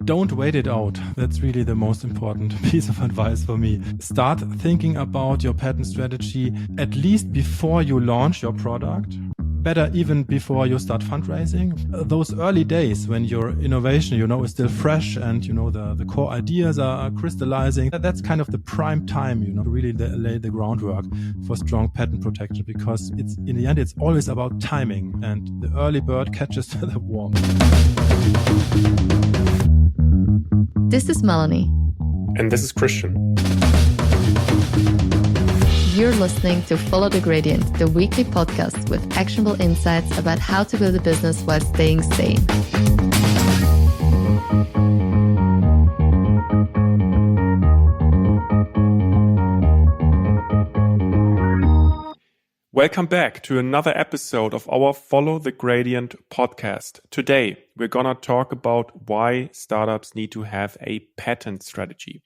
Don't wait it out. That's really the most important piece of advice for me. Start thinking about your patent strategy at least before you launch your product. Better even before you start fundraising. Those early days when your innovation, is still fresh and, the core ideas are crystallizing. That's kind of the prime time, to really lay the groundwork for strong patent protection, because in the end, it's always about timing, and the early bird catches the worm. This is Melanie. And this is Christian. You're listening to Follow the Gradient, the weekly podcast with actionable insights about how to build a business while staying sane. Welcome back to another episode of our Follow the Gradient podcast. Today, we're going to talk about why startups need to have a patent strategy.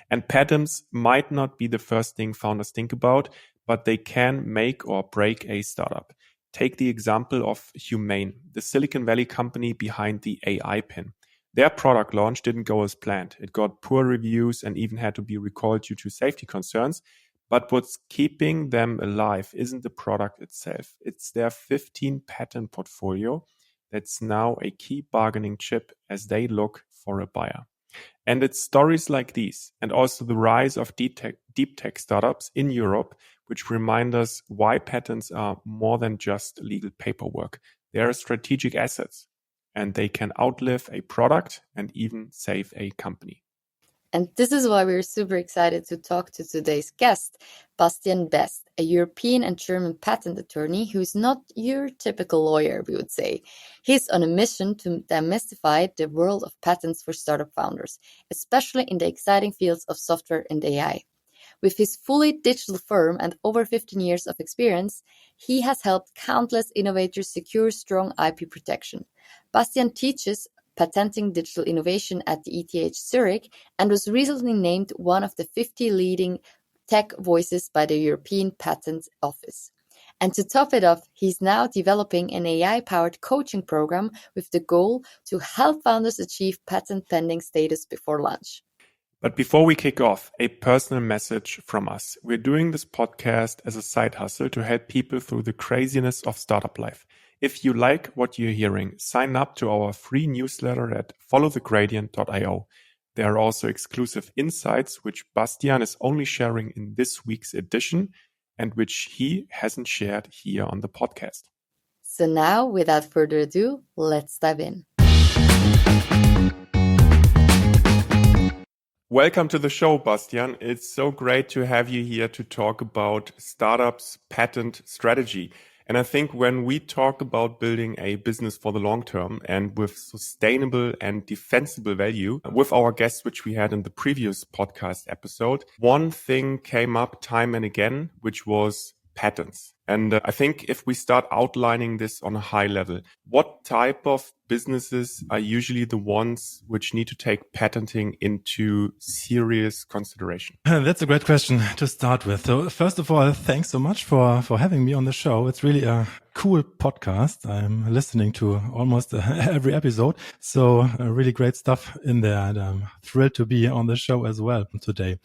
And patents might not be the first thing founders think about, but they can make or break a startup. Take the example of Humane, the Silicon Valley company behind the AI pin. Their product launch didn't go as planned. It got poor reviews and even had to be recalled due to safety concerns. But what's keeping them alive isn't the product itself. It's their 15 patent portfolio that's now a key bargaining chip as they look for a buyer. And it's stories like these, and also the rise of deep tech startups in Europe, which remind us why patents are more than just legal paperwork. They are strategic assets, and they can outlive a product and even save a company. And this is why we're super excited to talk to today's guest, Bastian, a European and German patent attorney who is not your typical lawyer, we would say. He's on a mission to demystify the world of patents for startup founders, especially in the exciting fields of software and AI. With his fully digital firm and over 15 years of experience, he has helped countless innovators secure strong IP protection. Bastian teaches patenting digital innovation at the ETH Zurich and was recently named one of the 50 leading tech voices by the European Patent Office. And to top it off, he's now developing an AI-powered coaching program with the goal to help founders achieve patent pending status before launch. But before we kick off, a personal message from us. We're doing this podcast as a side hustle to help people through the craziness of startup life. If you like what you're hearing, sign up to our free newsletter at followthegradient.io. There are also exclusive insights which Bastian is only sharing in this week's edition and which he hasn't shared here on the podcast. So now, without further ado, let's dive in. Welcome to the show, Bastian. It's so great to have you here to talk about startups' patent strategy. And I think when we talk about building a business for the long term and with sustainable and defensible value, with our guests, which we had in the previous podcast episode, one thing came up time and again, which was patents. And I think if we start outlining this on a high level, what type of businesses are usually the ones which need to take patenting into serious consideration? That's a great question to start with. So first of all, thanks so much for having me on the show. It's really a cool podcast. I'm listening to almost every episode. So really great stuff in there. And I'm thrilled to be on the show as well today.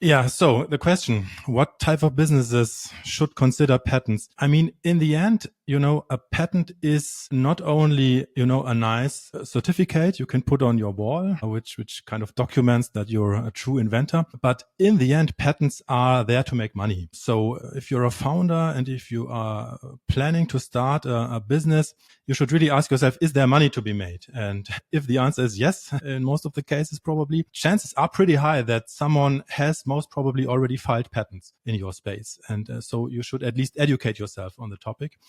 Yeah. So the question, what type of businesses should consider patents? I mean, in the end, a patent is not only, a nice certificate you can put on your wall, which kind of documents that you're a true inventor. But in the end, patents are there to make money. So if you're a founder and if you are planning to start a business, you should really ask yourself, is there money to be made? And if the answer is yes, in most of the cases, probably, chances are pretty high that someone has most probably already filed patents in your space. And so you should at least educate yourself on the topic.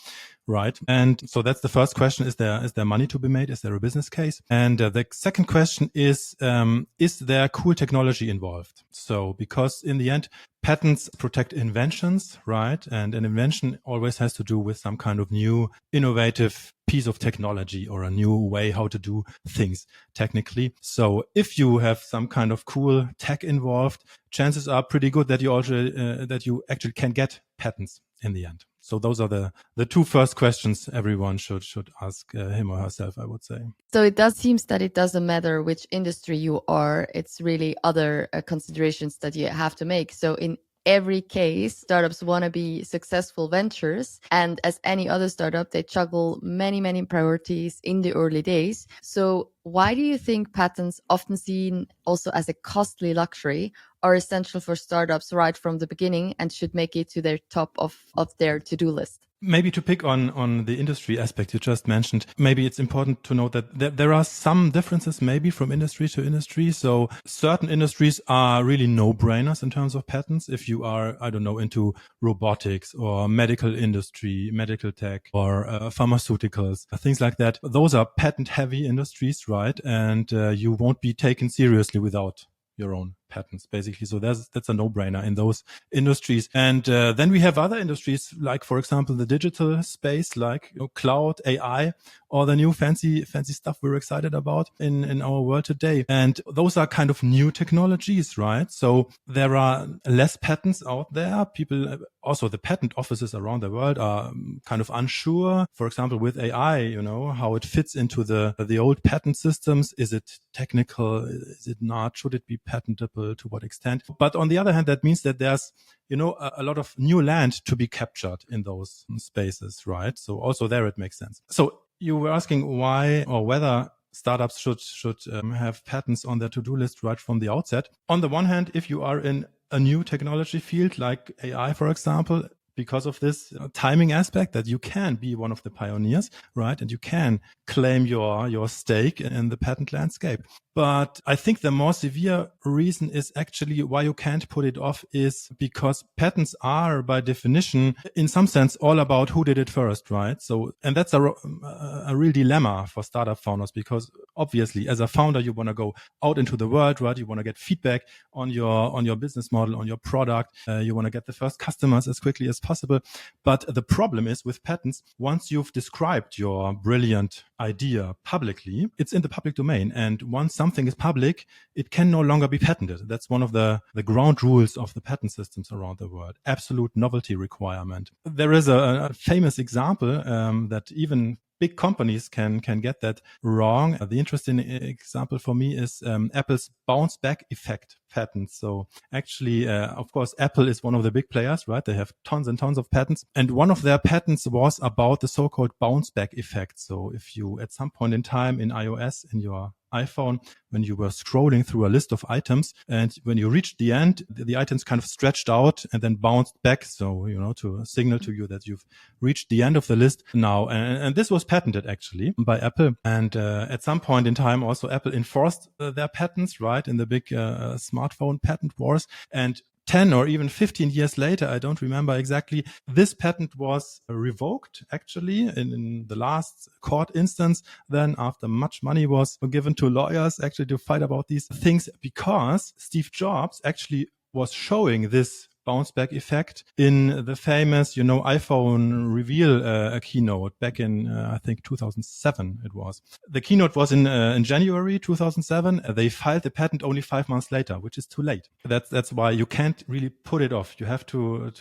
Right. And so that's the first question. Is there money to be made? Is there a business case? And the second question is there cool technology involved? So because in the end, patents protect inventions, right? And an invention always has to do with some kind of new innovative piece of technology or a new way how to do things technically. So if you have some kind of cool tech involved, chances are pretty good that you actually can get patents in the end. So those are the two first questions everyone should ask him or herself, I would say. So it does seem that it doesn't matter which industry you are. It's really other considerations that you have to make. So in every case, startups want to be successful ventures. And as any other startup, they juggle many, many priorities in the early days. So why do you think patents, often seen also as a costly luxury, are essential for startups right from the beginning and should make it to their top of their to-do list? Maybe to pick on the industry aspect you just mentioned, maybe it's important to note that there are some differences maybe from industry to industry. So certain industries are really no-brainers in terms of patents. If you are, I don't know, into robotics or medical industry, medical tech or pharmaceuticals, things like that, those are patent-heavy industries, right? And you won't be taken seriously without your own patents, basically. So that's a no-brainer in those industries. And then we have other industries, like, for example, the digital space, like cloud, AI, or the new fancy stuff we're excited about in our world today. And those are kind of new technologies, right? So there are less patents out there. People, also the patent offices around the world are kind of unsure. For example, with AI, how it fits into the old patent systems. Is it technical? Is it not? Should it be patentable? To what extent? But on the other hand, that means that there's, a lot of new land to be captured in those spaces, right? So also there it makes sense. So you were asking why or whether startups should have patents on their to-do list right from the outset. On the one hand, if you are in a new technology field like AI, for example, because of this timing aspect that you can be one of the pioneers, right? And you can claim your stake in the patent landscape. But I think the more severe reason is actually why you can't put it off is because patents are by definition, in some sense, all about who did it first, right? So, and that's a real dilemma for startup founders, because obviously as a founder, you want to go out into the world, right? You want to get feedback on your business model, on your product. You want to get the first customers as quickly as possible. But the problem is with patents, once you've described your brilliant idea publicly, it's in the public domain. And once something is public, it can no longer be patented. That's one of the ground rules of the patent systems around the world. Absolute novelty requirement. There is a famous example that even big companies can get that wrong. The interesting example for me is Apple's bounce back effect patent. So actually, of course, Apple is one of the big players, right? They have tons and tons of patents. And one of their patents was about the so-called bounce back effect. So if you, at some point in time in iOS, in your iPhone, when you were scrolling through a list of items, and when you reached the end, the items kind of stretched out and then bounced back. So, to signal to you that you've reached the end of the list now. And this was patented actually by Apple. And at some point in time, also Apple enforced their patents, right, in the big smartphone patent wars. And 10 or even 15 years later, I don't remember exactly, this patent was revoked actually in the last court instance, then after much money was given to lawyers actually to fight about these things, because Steve Jobs actually was showing this bounce back effect in the famous, iPhone reveal keynote back in, I think 2007 it was. The keynote was in January 2007. They filed the patent only 5 months later, which is too late. That's why you can't really put it off. You have to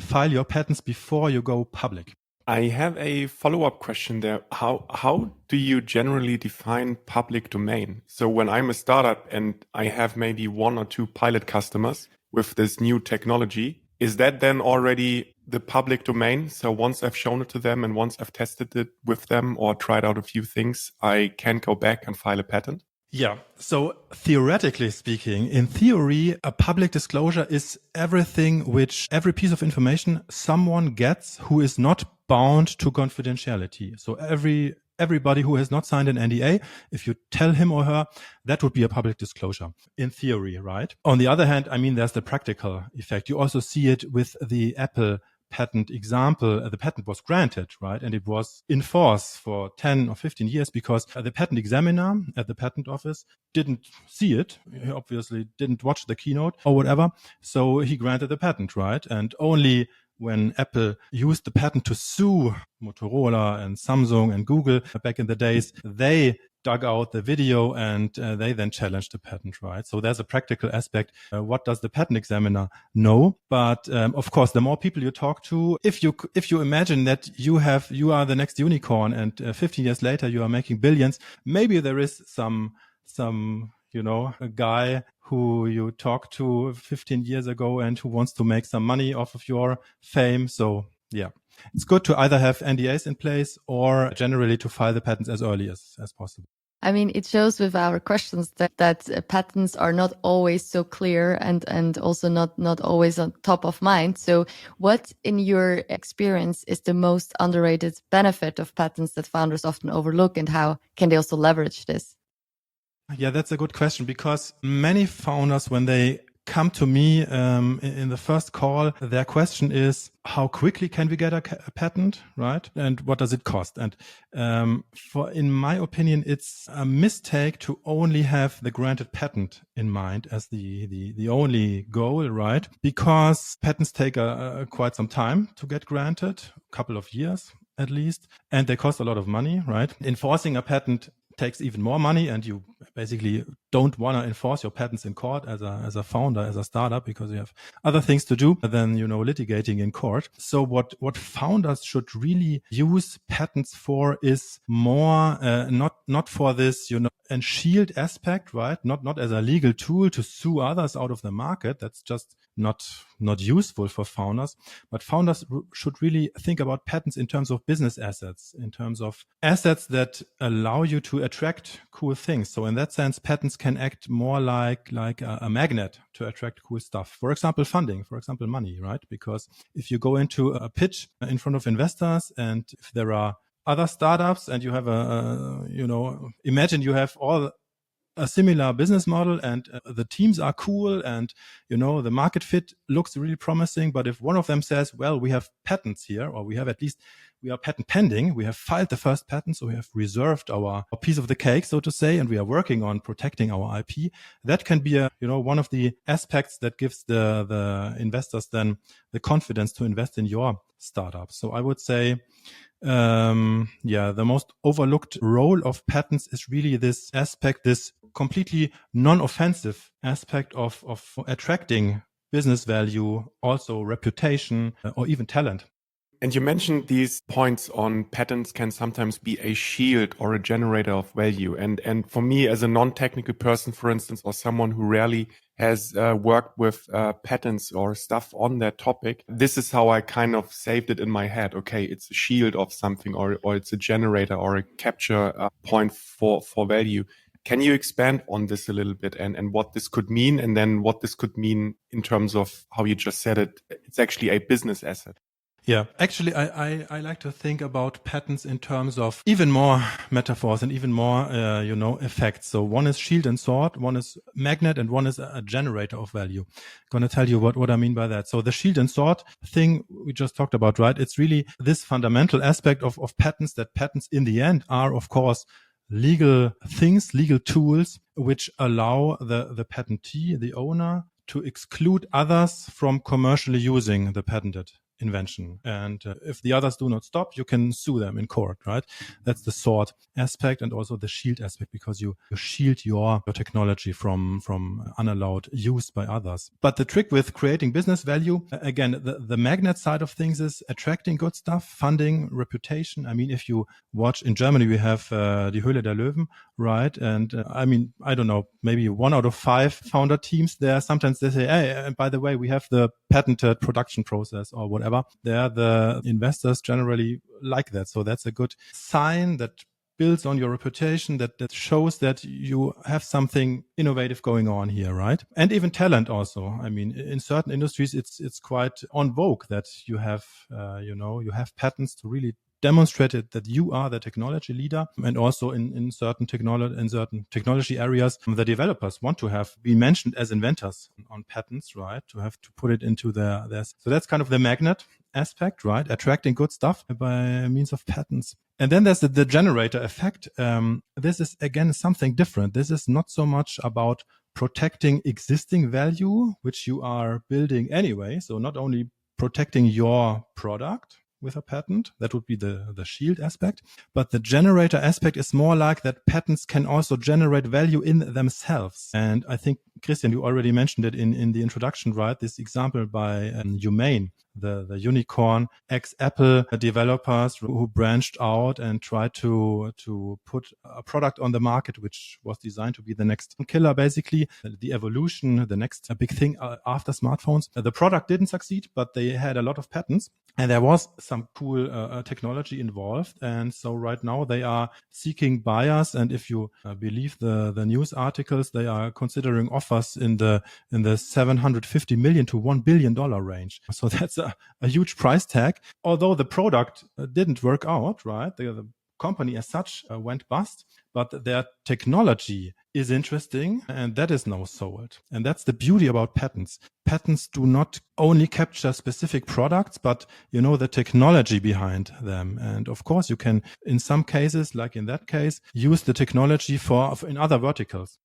file your patents before you go public. I have a follow-up question there. How do you generally define public domain? So when I'm a startup and I have maybe 1 or 2 pilot customers with this new technology, is that then already the public domain? So once I've shown it to them and once I've tested it with them or tried out a few things, I can go back and file a patent? Yeah. So theoretically speaking, in theory, a public disclosure is every piece of information someone gets who is not bound to confidentiality. So everybody who has not signed an NDA, if you tell him or her, that would be a public disclosure in theory, right? On the other hand, there's the practical effect. You also see it with the Apple patent example. The patent was granted, right? And it was in force for 10 or 15 years because the patent examiner at the patent office didn't see it. He obviously didn't watch the keynote or whatever. So he granted the patent, right? And only when Apple used the patent to sue Motorola and Samsung and Google back in the days, they dug out the video and they then challenged the patent, right? So there's a practical aspect. What does the patent examiner know? But of course, the more people you talk to, if you imagine that you are the next unicorn and 15 years later you are making billions, maybe there is some a guy who you talked to 15 years ago and who wants to make some money off of your fame. So yeah, it's good to either have NDAs in place or generally to file the patents as early as possible. I mean, it shows with our questions that patents are not always so clear and also not always on top of mind. So what, in your experience, is the most underrated benefit of patents that founders often overlook, and how can they also leverage this? Yeah, that's a good question, because many founders, when they come to me in the first call, their question is, how quickly can we get a patent, right? And what does it cost? And in my opinion, it's a mistake to only have the granted patent in mind as the only goal, right? Because patents take quite some time to get granted, a couple of years at least, and they cost a lot of money, right? Enforcing a patent takes even more money, and you basically don't want to enforce your patents in court as a founder, as a startup, because you have other things to do than litigating in court. So what founders should really use patents for is more not for this and shield aspect, right? Not as a legal tool to sue others out of the market. That's just not useful for founders. But founders should really think about patents in terms of business assets, in terms of assets that allow you to attract cool things. So in that sense, patents can act more like a magnet to attract cool stuff. For example, funding, for example, money, right? Because if you go into a pitch in front of investors, and if there are other startups and you have imagine you have all a similar business model and the teams are cool and, the market fit looks really promising. But if one of them says, well, we have patents here, or we are patent pending, we have filed the first patent, so we have reserved our piece of the cake, so to say, and we are working on protecting our IP. That can be one of the aspects that gives the investors then the confidence to invest in your startup. So I would say, the most overlooked role of patents is really this aspect, this completely non-offensive aspect of attracting business value, also reputation, or even talent. And you mentioned these points on patents can sometimes be a shield or a generator of value. And for me, as a non-technical person, for instance, or someone who rarely has worked with patents or stuff on that topic, this is how I kind of saved it in my head. Okay, it's a shield of something, or it's a generator or a capture point for value. Can you expand on this a little bit and what this could mean, and then what this could mean in terms of how you just said it? It's actually a business asset. Yeah, actually, I like to think about patents in terms of even more metaphors and even more, effects. So one is shield and sword, one is magnet, and one is a generator of value. I'm going to tell you what I mean by that. So the shield and sword thing we just talked about, right? It's really this fundamental aspect of patents, that patents in the end are, of course, legal things, legal tools, which allow the patentee, the owner, to exclude others from commercially using the patented invention. And if the others do not stop, you can sue them in court, right? That's the sword aspect, and also the shield aspect, because you shield your technology from unallowed use by others. But the trick with creating business value, again, the magnet side of things is attracting good stuff, funding, reputation. I mean, if you watch, in Germany, we have Die Höhle der Löwen, right? And I don't know, maybe 1 out of 5 founder teams there, sometimes they say, hey, and by the way, we have the patented production process or whatever. There, the investors generally like that. So that's a good sign that builds on your reputation, that shows that you have something innovative going on here, right? And even talent also. I mean, in certain industries, it's quite on vogue that you have, you have patents to really demonstrated that you are the technology leader, and also in certain technology areas, the developers want to be mentioned as inventors on patents, right? To have to put it into their so that's kind of the magnet aspect, right? Attracting good stuff by means of patents. And then there's the generator effect. This is again something different. This is not so much about protecting existing value, which you are building anyway. So not only protecting your product, with a patent. That would be the shield aspect. But the generator aspect is more like that patents can also generate value in themselves. And I think, Christian, you already mentioned it in the introduction, right? This example by Humane, the unicorn ex-Apple developers who branched out and tried to put a product on the market which was designed to be the next killer, basically the evolution, the next big thing after smartphones. The product didn't succeed, but they had a lot of patents and there was some cool technology involved. And so right now they are seeking buyers, and if you believe the news articles, they are considering offers in the 750 million to $1 billion range. So that's a huge price tag. Although the product didn't work out, right? The company as such went bust, but their technology is interesting and that is now sold. And that's the beauty about patents. Patents do not only capture specific products, but the technology behind them. And of course, you can, in some cases, like in that case, use the technology for in other verticals.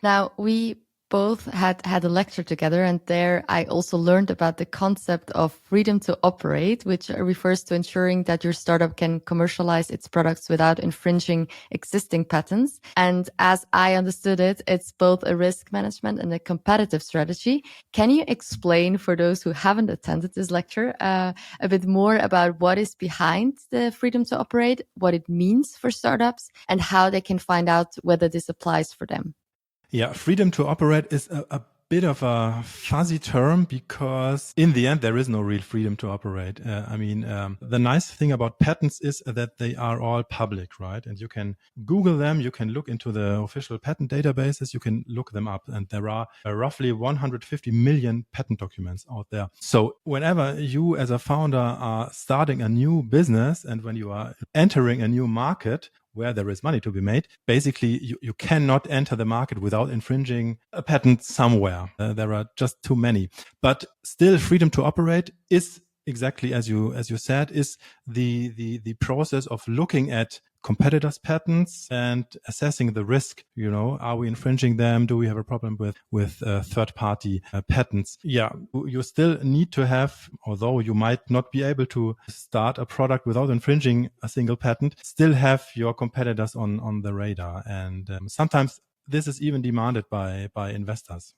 Now, we both had a lecture together, and there I also learned about the concept of freedom to operate, which refers to ensuring that your startup can commercialize its products without infringing existing patents. And as I understood it, it's both a risk management and a competitive strategy. Can you explain for those who haven't attended this lecture a bit more about what is behind the freedom to operate, what it means for startups, and how they can find out whether this applies for them? Yeah, freedom to operate is a bit of a fuzzy term because in the end, there is no real freedom to operate. The nice thing about patents is that they are all public, right? And you can Google them, you can look into the official patent databases, you can look them up, and there are roughly 150 million patent documents out there. So whenever you as a founder are starting a new business and when you are entering a new market, where there is money to be made, basically you cannot enter the market without infringing a patent somewhere. There are just too many. But still, freedom to operate is exactly as you said, is the process of looking at competitors' patents and assessing the risk. Are we infringing them? Do we have a problem with third-party patents? Yeah, you still need to have, although you might not be able to start a product without infringing a single patent, still have your competitors on the radar. And sometimes this is even demanded by investors.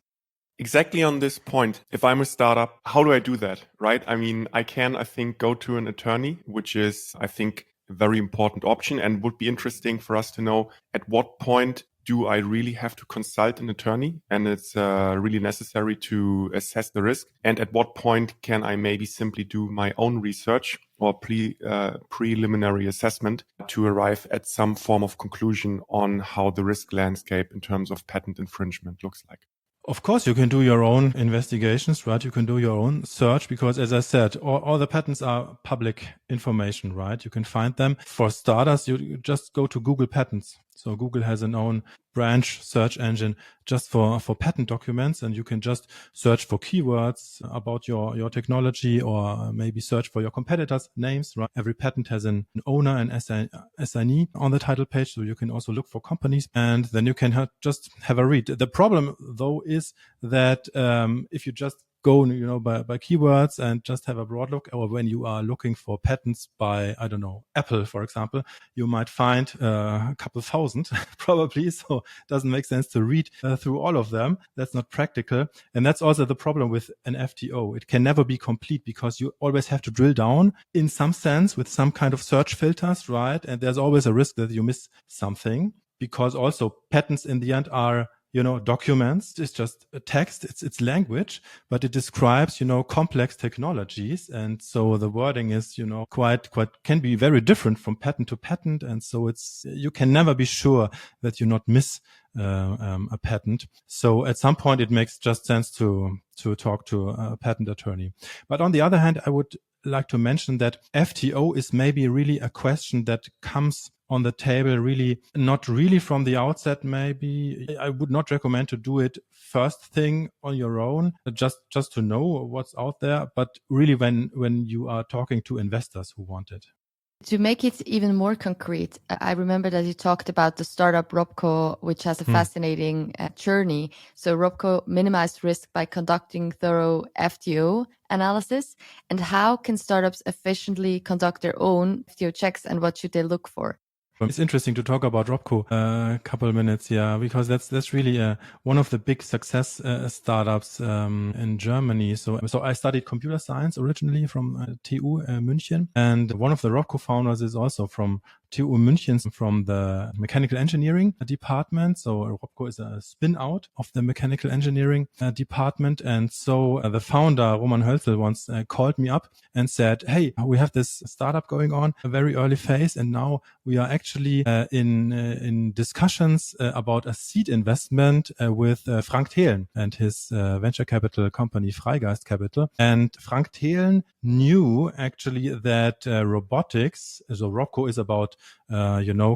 Exactly on this point, if I'm a startup, how do I do that, right? I think, go to an attorney, which is, I think, a very important option and would be interesting for us to know at what point do I really have to consult an attorney and it's really necessary to assess the risk? And at what point can I maybe simply do my own research or preliminary assessment to arrive at some form of conclusion on how the risk landscape in terms of patent infringement looks like? Of course, you can do your own investigations, right? You can do your own search because, as I said, all the patents are public information, right? You can find them. For starters, you just go to Google Patents. So Google has an own branch search engine just for patent documents, and you can just search for keywords about your technology or maybe search for your competitors' names, right? Every patent has an owner and assignee on the title page, so you can also look for companies, and then you can just have a read. The problem, though, is that if you just go, by keywords and just have a broad look, or when you are looking for patents by, I don't know, Apple, for example, you might find a couple thousand probably. So it doesn't make sense to read through all of them. That's not practical. And that's also the problem with an FTO. It can never be complete because you always have to drill down in some sense with some kind of search filters, right? And there's always a risk that you miss something because also patents in the end are documents. It's just a text, it's language, but it describes, complex technologies. And so the wording is, quite can be very different from patent to patent. And so you can never be sure that you not miss a patent. So at some point it makes just sense to talk to a patent attorney. But on the other hand, I would like to mention that FTO is maybe really a question that comes on the table not really from the outset. Maybe I would not recommend to do it first thing on your own, just to know what's out there, but really when you are talking to investors who want it. To make it even more concrete, I remember that you talked about the startup RobCo, which has a fascinating journey. So RobCo minimized risk by conducting thorough FTO analysis. And how can startups efficiently conduct their own FTO checks, and what should they look for? It's interesting to talk about RobCo a couple of minutes, because that's really one of the big success startups in Germany. So I studied computer science originally from TU München, and one of the RobCo founders is also from TU München, from the mechanical engineering department. So RobCo is a spin out of the mechanical engineering department, and so the founder Roman Hölzel once called me up and said, "Hey, we have this startup going on, a very early phase, and now we are actually in discussions about a seed investment with Frank Thelen and his venture capital company Freigeist Capital." And Frank Thelen knew actually that robotics, so RobCo is about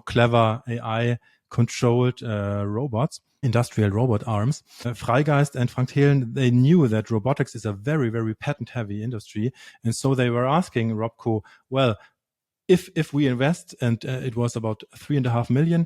clever AI controlled robots, industrial robot arms. Freigeist and Frank Thelen, they knew that robotics is a very, very patent heavy industry. And so they were asking RobCo, well, if we invest, and it was about 3.5 million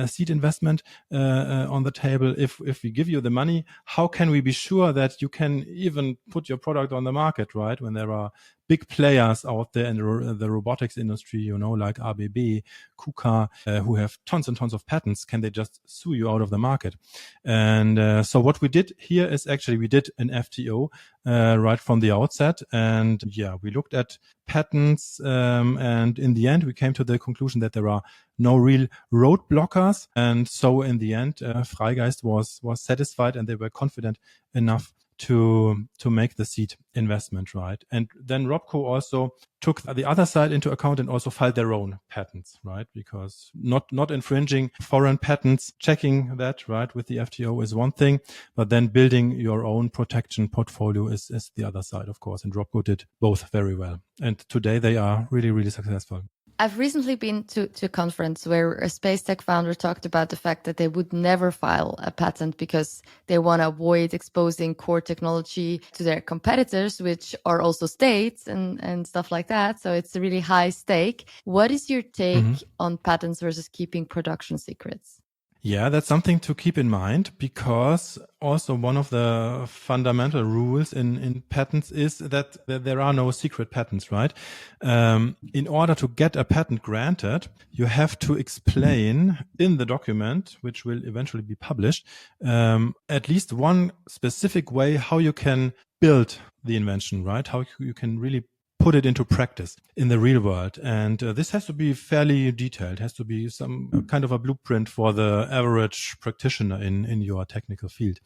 seed investment on the table, if we give you the money, how can we be sure that you can even put your product on the market, right? When there are big players out there in the robotics industry, like ABB, KUKA, who have tons and tons of patents, can they just sue you out of the market? And so what we did here is actually we did an FTO right from the outset. And we looked at patents, and in the end, we came to the conclusion that there are no real roadblockers. And so in the end, Freigeist was satisfied, and they were confident enough to make the seed investment, right? And then RobCo also took the other side into account and also filed their own patents, right? Because not infringing foreign patents, checking that, right, with the FTO is one thing, but then building your own protection portfolio is the other side, of course. And RobCo did both very well. And today they are really, really successful. I've recently been to a conference where a space tech founder talked about the fact that they would never file a patent because they want to avoid exposing core technology to their competitors, which are also states and stuff like that. So it's a really high stake. What is your take on patents versus keeping production secrets? Yeah, that's something to keep in mind, because also one of the fundamental rules in patents is that there are no secret patents, right? In order to get a patent granted, you have to explain in the document, which will eventually be published, at least one specific way how you can build the invention, right? How you can really put it into practice in the real world. And this has to be fairly detailed, has to be some kind of a blueprint for the average practitioner in your technical field,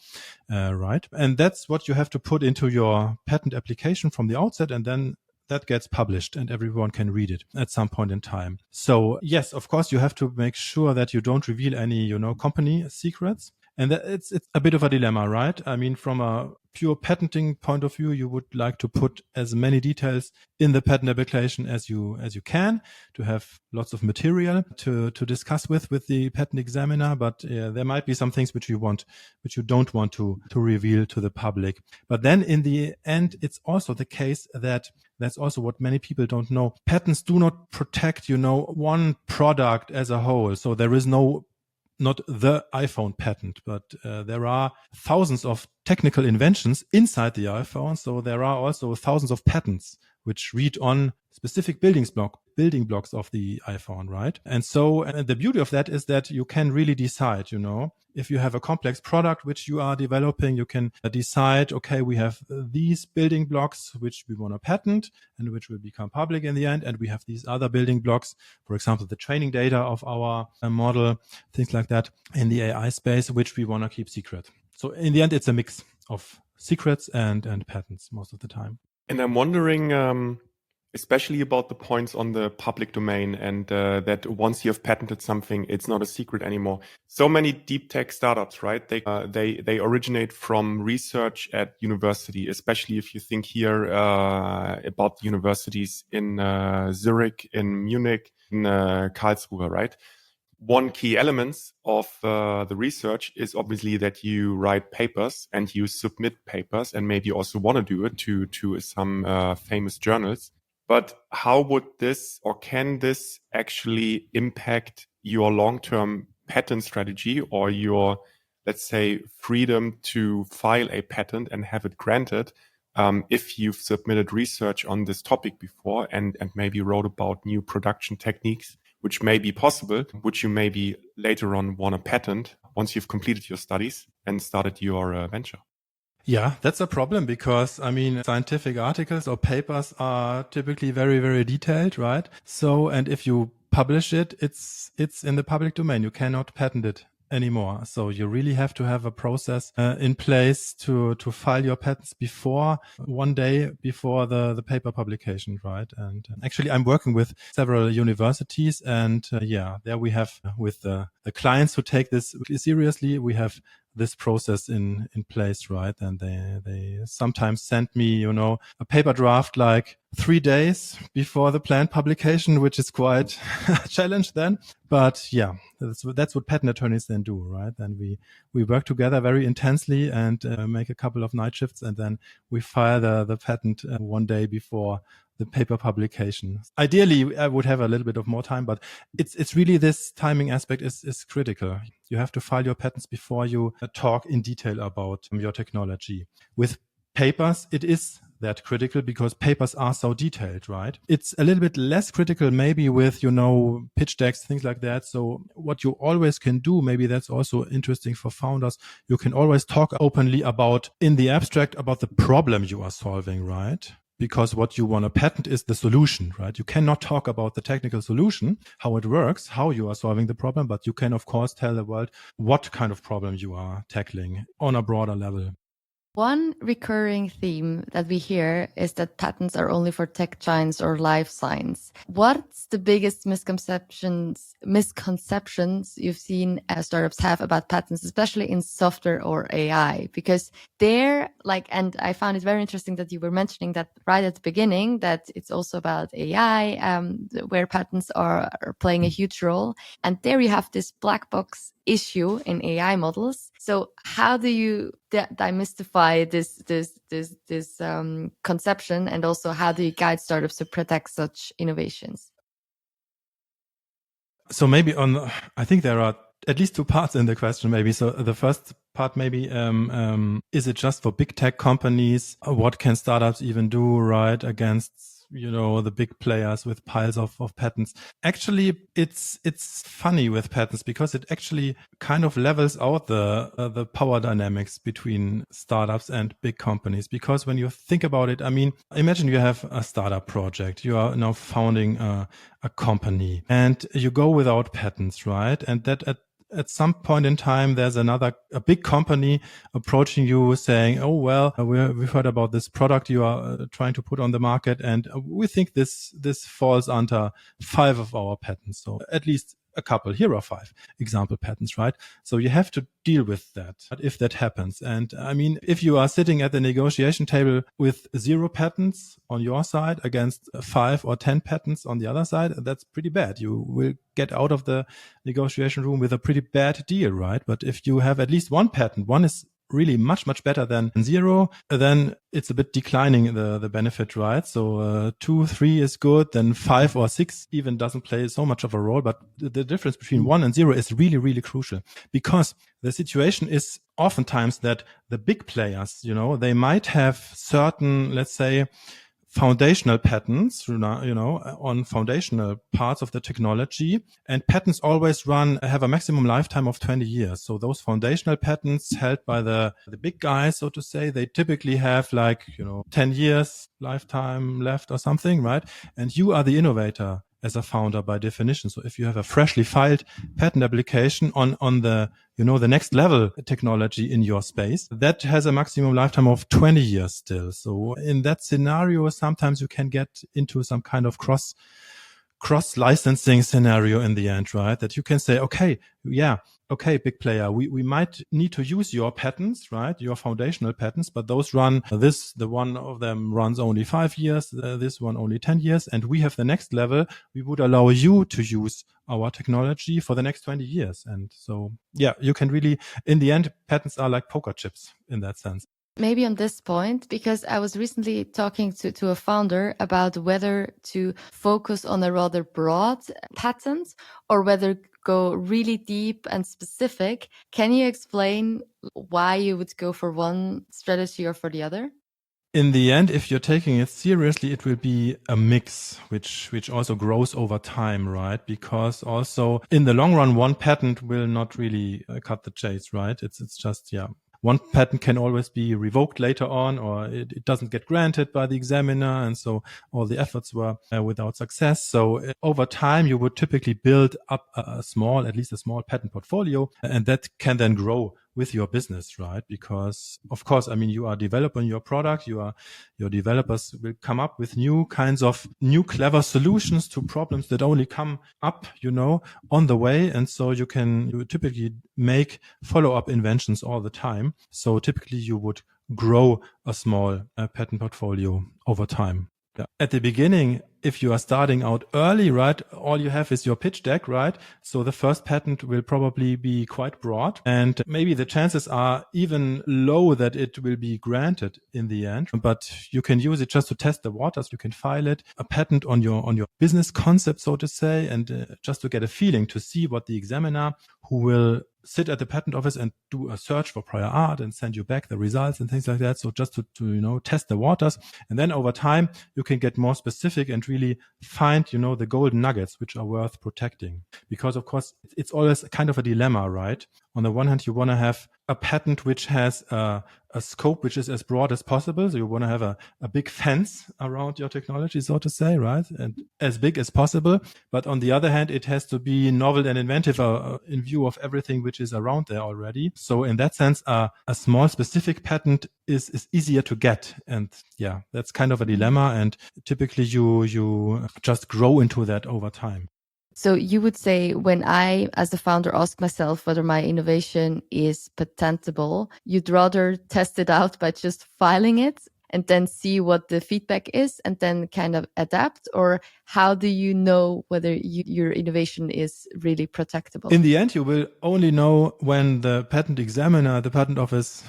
right? And that's what you have to put into your patent application from the outset, and then that gets published and everyone can read it at some point in time. So yes, of course, you have to make sure that you don't reveal any, company secrets. And it's a bit of a dilemma, right? I mean, from a pure patenting point of view, you would like to put as many details in the patent application as you can, to have lots of material to discuss with the patent examiner. But there might be some things which you don't want to reveal to the public. But then in the end, it's also the case that that's also what many people don't know. Patents do not protect, one product as a whole. So there is not the iPhone patent, but there are thousands of technical inventions inside the iPhone. So there are also thousands of patents which read on specific building blocks of the iPhone, right? And so the beauty of that is that you can really decide, if you have a complex product which you are developing, you can decide, okay, we have these building blocks which we want to patent and which will become public in the end. And we have these other building blocks, for example, the training data of our model, things like that in the AI space, which we want to keep secret. So in the end, it's a mix of secrets and patents most of the time. And I'm wondering, especially about the points on the public domain, and that once you have patented something, it's not a secret anymore. So many deep tech startups, right? They originate from research at university, especially if you think here about the universities in Zurich, in Munich, in Karlsruhe, right? One key element of the research is obviously that you write papers and you submit papers, and maybe also want to do it to some famous journals. But how would this, or can this actually impact your long-term patent strategy or your, let's say, freedom to file a patent and have it granted, if you've submitted research on this topic before and maybe wrote about new production techniques, which may be possible, which you maybe later on want to patent once you've completed your studies and started your venture? Yeah, that's a problem because, I mean, scientific articles or papers are typically very, very detailed, right? So, and if you publish it, it's in the public domain. You cannot patent it anymore. So you really have to have a process in place to file your patents before one day before the paper publication, right? And actually, I'm working with several universities, and there we have with the clients who take this seriously, we have this process in place, right? And they sometimes send me, a paper draft like 3 days before the planned publication, which is quite a challenge then. But yeah, that's what patent attorneys then do, right? And we work together very intensely and make a couple of night shifts, and then we file the patent one day before the paper publication. Ideally, I would have a little bit of more time, but it's really this timing aspect is critical. You have to file your patents before you talk in detail about your technology. With papers, it is that critical because papers are so detailed, right? It's a little bit less critical maybe with, pitch decks, things like that. So what you always can do, maybe that's also interesting for founders, you can always talk openly about, in the abstract, about the problem you are solving, right? Because what you want to patent is the solution, right? You cannot talk about the technical solution, how it works, how you are solving the problem, but you can, of course, tell the world what kind of problem you are tackling on a broader level. One recurring theme that we hear is that patents are only for tech giants or life science. What's the biggest misconceptions you've seen startups have about patents, especially in software or AI? Because they're and I found it very interesting that you were mentioning that right at the beginning, that it's also about AI, where patents are playing a huge role. And there you have this black box issue in AI models. So how do you demystify this conception, and also how do you guide startups to protect such innovations? So maybe I think there are at least two parts in the question, maybe. So the first part, maybe, is it just for big tech companies? What can startups even do, right, against the big players with piles of patents? Actually, it's funny with patents because it actually kind of levels out the power dynamics between startups and big companies. Because when you think about it, I mean, imagine you have a startup project. You are now founding a company and you go without patents, right? And that at some point in time, there's a big company approaching you saying, oh, well, we've heard about this product you are trying to put on the market, and we think this falls under 5 of our patents. So at least a couple. Here are 5 example patents, right? So you have to deal with that if that happens. And I mean, if you are sitting at the negotiation table with 0 patents on your side against 5 or 10 patents on the other side, that's pretty bad. You will get out of the negotiation room with a pretty bad deal, right? But if you have at least 1 patent, one is really much, much better than 0, then it's a bit declining the benefit, right? So 2, 3 is good, then 5 or 6 even doesn't play so much of a role. But the difference between 1 and 0 is really, really crucial, because the situation is oftentimes that the big players, they might have certain, let's say, foundational patents, on foundational parts of the technology, and patents always have a maximum lifetime of 20 years. So those foundational patents held by the big guys, so to say, they typically have 10 years lifetime left or something, right? And you are the innovator as a founder by definition. So if you have a freshly filed patent application on the, the next level technology in your space, that has a maximum lifetime of 20 years still. So in that scenario, sometimes you can get into some kind of cross licensing scenario in the end, right? That you can say, okay, big player, we might need to use your patents, right? Your foundational patents, but those the one of them runs only 5 years, this one only 10 years. And we have the next level. We would allow you to use our technology for the next 20 years. And so, you can really, in the end, patents are like poker chips in that sense. Maybe on this point, because I was recently talking to a founder about whether to focus on a rather broad patent or whether go really deep and specific. Can you explain why you would go for one strategy or for the other? In the end, if you're taking it seriously, it will be a mix, which also grows over time, right? Because also in the long run, one patent will not really cut the chase, right? It's just, yeah. One patent can always be revoked later on, or it doesn't get granted by the examiner. And so all the efforts were without success. So over time, you would typically build up at least a small patent portfolio, and that can then grow with your business, right? Because of course, I mean, you are developing your product, your developers will come up with new kinds of new clever solutions to problems that only come up, on the way. And so you typically make follow-up inventions all the time. So typically you would grow a small patent portfolio over time. Yeah. At the beginning, if you are starting out early, right, all you have is your pitch deck, right? So the first patent will probably be quite broad, and maybe the chances are even low that it will be granted in the end, but you can use it just to test the waters. You can file it, a patent on your business concept, so to say, and just to get a feeling to see what the examiner who will sit at the patent office and do a search for prior art and send you back the results and things like that. So just to test the waters. And then over time, you can get more specific and really find, the golden nuggets, which are worth protecting. Because of course, it's always kind of a dilemma, right? On the one hand, you want to have a patent which has a scope which is as broad as possible. So you want to have a big fence around your technology, so to say, right? And as big as possible. But on the other hand, it has to be novel and inventive in view of everything which is around there already. So in that sense, a small specific patent is easier to get. And yeah, that's kind of a dilemma. And typically you just grow into that over time. So you would say when I, as a founder, ask myself whether my innovation is patentable, you'd rather test it out by just filing it and then see what the feedback is and then kind of adapt? Or how do you know whether your innovation is really protectable? In the end, you will only know when the patent examiner, the patent office,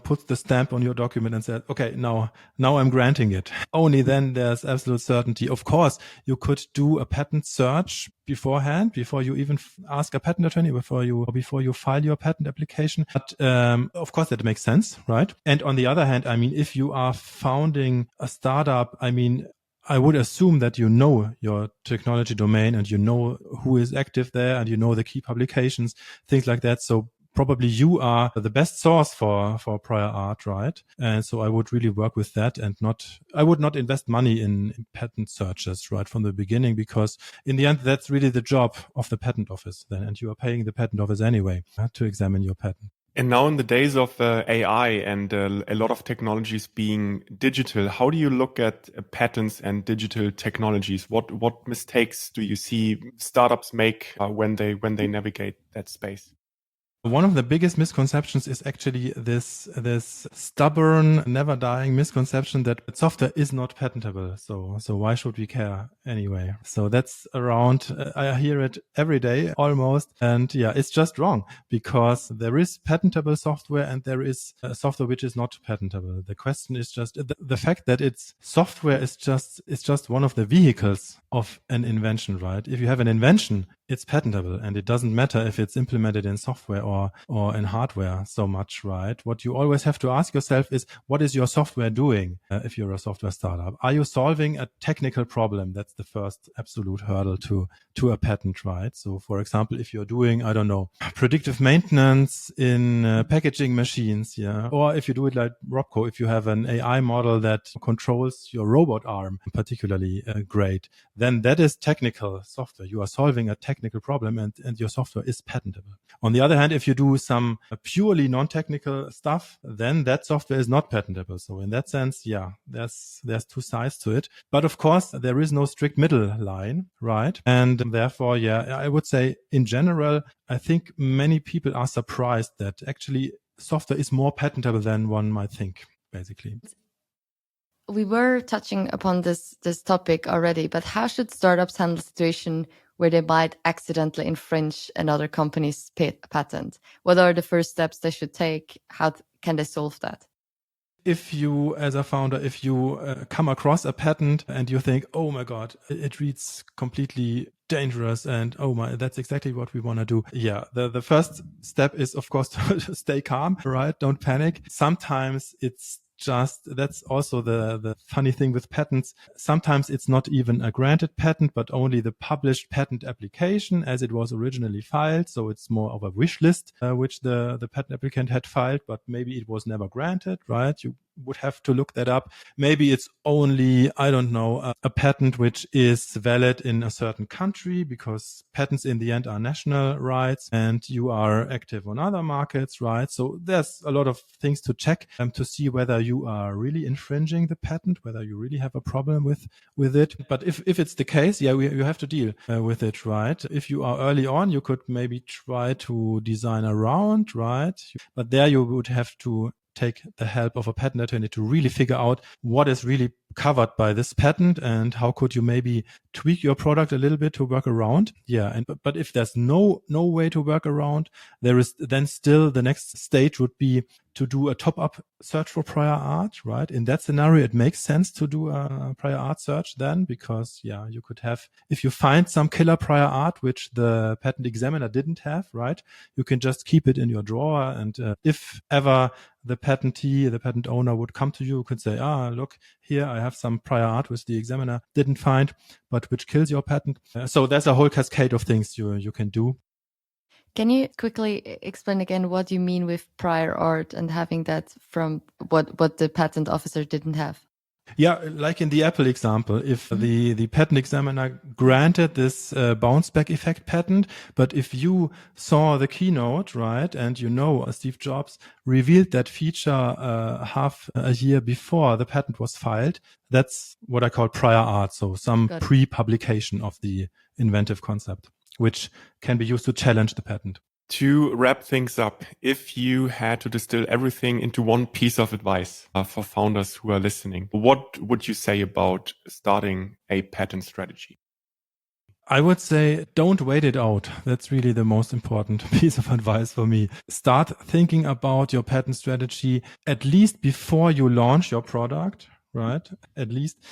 puts the stamp on your document and says, okay, now I'm granting it. Only then there's absolute certainty. Of course, you could do a patent search beforehand, before you even ask a patent attorney, before you file your patent application. But of course, that makes sense, right? And on the other hand, I mean, if you are founding a startup, I mean, I would assume that you know your technology domain and you know who is active there and you know the key publications, things like that. So probably you are the best source for prior art, right? And so I would really work with that and I would not invest money in patent searches right from the beginning, because in the end, that's really the job of the patent office then. And you are paying the patent office anyway to examine your patent. And now in the days of AI and a lot of technologies being digital, how do you look at patents and digital technologies? What mistakes do you see startups make when they navigate that space? One of the biggest misconceptions is actually this stubborn, never dying misconception that software is not patentable. So why should we care anyway? So that's around, I hear it every day almost. And yeah, it's just wrong, because there is patentable software and there is software which is not patentable. The question is just the fact that it's software is just one of the vehicles of an invention, right? If you have an invention, it's patentable, and it doesn't matter if it's implemented in software or in hardware so much, right? What you always have to ask yourself is, what is your software doing if you're a software startup? Are you solving a technical problem? That's the first absolute hurdle to a patent, right? So for example, if you're doing, I don't know, predictive maintenance in packaging machines, yeah, or if you do it like RobCo, if you have an AI model that controls your robot arm particularly great, then that is technical software. You are solving a technical problem and your software is patentable. On the other hand, if you do some purely non-technical stuff, then that software is not patentable. So in that sense, yeah, there's two sides to it. But of course, there is no strict middle line, right? And therefore, yeah, I would say in general, I think many people are surprised that actually software is more patentable than one might think, basically. We were touching upon this topic already, but how should startups handle a situation where they might accidentally infringe another company's patent? What are the first steps they should take? How can they solve that? if you, as a founder, if you come across a patent and you think, oh my God, it reads completely dangerous and oh my, that's exactly what we want to do. Yeah. The first step is, of course, to stay calm, right? Don't panic. Sometimes it's that's also the funny thing with patents. Sometimes it's not even a granted patent, but only the published patent application as it was originally filed. So it's more of a wish list, which the patent applicant had filed, but maybe it was never granted, right? You would have to look that up. Maybe it's only, I don't know, a patent which is valid in a certain country, because patents in the end are national rights and you are active on other markets, right? So there's a lot of things to check to see whether you are really infringing the patent, whether you really have a problem with it. But if it's the case, yeah, you have to deal with it, right? If you are early on, you could maybe try to design around, right? But there you would have to take the help of a patent attorney to really figure out what is really covered by this patent and how could you maybe tweak your product a little bit to work around. Yeah. But if there's no way to work around, there is then still the next stage would be to do a top-up search for prior art, right? In that scenario, it makes sense to do a prior art search then, because yeah, you could have, if you find some killer prior art, which the patent examiner didn't have, right? You can just keep it in your drawer. And if ever the patentee, the patent owner would come to you, could say, look, here I have some prior art which the examiner didn't find, but which kills your patent. So there's a whole cascade of things you can do. Can you quickly explain again what you mean with prior art and having that from what the patent officer didn't have? Yeah, like in the Apple example, if the patent examiner granted this bounce back effect patent, but if you saw the keynote, right, and you know Steve Jobs revealed that feature half a year before the patent was filed, that's what I call prior art. So some pre-publication of the inventive concept, which can be used to challenge the patent. To wrap things up, if you had to distill everything into one piece of advice for founders who are listening, what would you say about starting a patent strategy? I would say don't wait it out. That's really the most important piece of advice for me. Start thinking about your patent strategy at least before you launch your product, right? At least.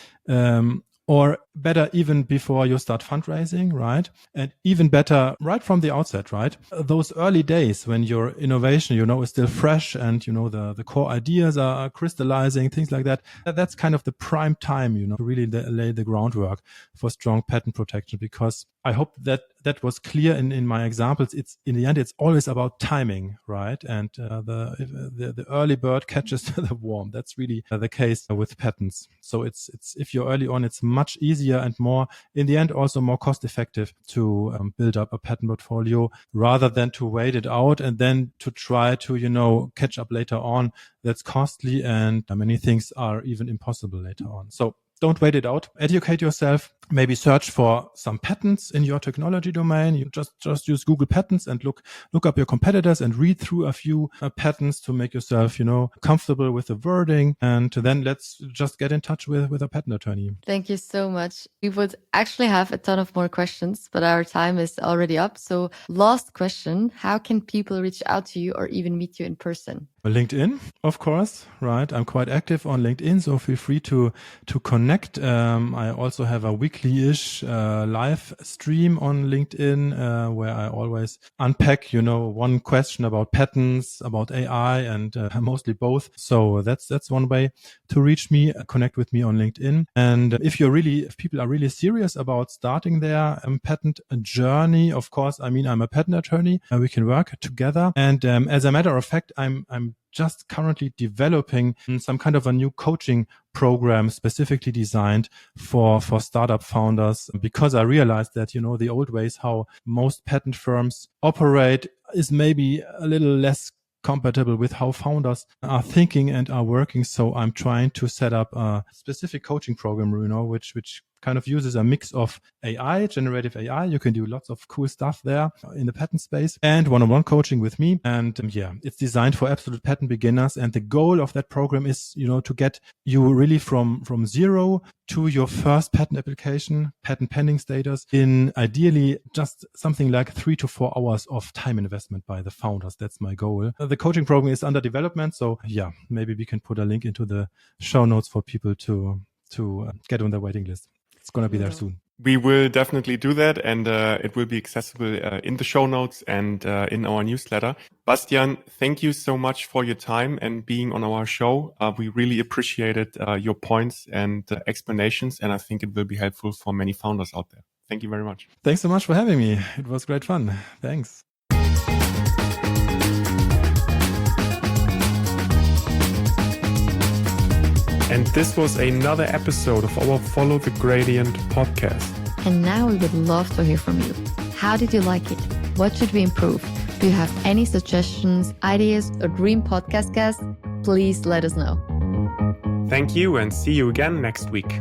Or better, even before you start fundraising, right? And even better, right from the outset, right? Those early days when your innovation, is still fresh and, the core ideas are crystallizing, things like that. That's kind of the prime time, to really lay the groundwork for strong patent protection, because I hope that was clear in my examples. It's in the end, it's always about timing, right? And the early bird catches the worm. That's really the case with patents. So it's if you're early on, it's much easier and more, in the end, also more cost effective to build up a patent portfolio rather than to wait it out and then to try to catch up later on. That's costly, and many things are even impossible later on. So don't wait it out. Educate yourself. Maybe search for some patents in your technology domain. You just use Google Patents and look up your competitors and read through a few patents to make yourself, comfortable with the wording. And then let's just get in touch with a patent attorney. Thank you so much. We would actually have a ton of more questions, but our time is already up. So last question, how can people reach out to you or even meet you in person? LinkedIn, of course, right? I'm quite active on LinkedIn, so feel free to connect. I also have a weekly-ish live stream on LinkedIn where I always unpack, one question about patents, about AI, and mostly both. So that's one way to reach me. Connect with me on LinkedIn. And if people are really serious about starting their patent journey, of course, I'm a patent attorney. We can work together. And as a matter of fact, I'm just currently developing some kind of a new coaching program specifically designed for startup founders, because I realized that, the old ways how most patent firms operate is maybe a little less compatible with how founders are thinking and are working. So I'm trying to set up a specific coaching program, which kind of uses a mix of AI, generative AI. You can do lots of cool stuff there in the patent space, and one-on-one coaching with me. And it's designed for absolute patent beginners. And the goal of that program is, to get you really from zero to your first patent application, patent pending status in ideally just something like 3 to 4 hours of time investment by the founders. That's my goal. The coaching program is under development. So maybe we can put a link into the show notes for people to get on the waiting list. It's going to be there soon. We will definitely do that, and it will be accessible in the show notes and in our newsletter. Bastian, thank you so much for your time and being on our show. We really appreciated your points and explanations, and I think it will be helpful for many founders out there. Thank you very much. Thanks so much for having me. It was great fun. Thanks. And this was another episode of our Follow the Gradient podcast. And now we would love to hear from you. How did you like it? What should we improve? Do you have any suggestions, ideas, or dream podcast guests? Please let us know. Thank you, and see you again next week.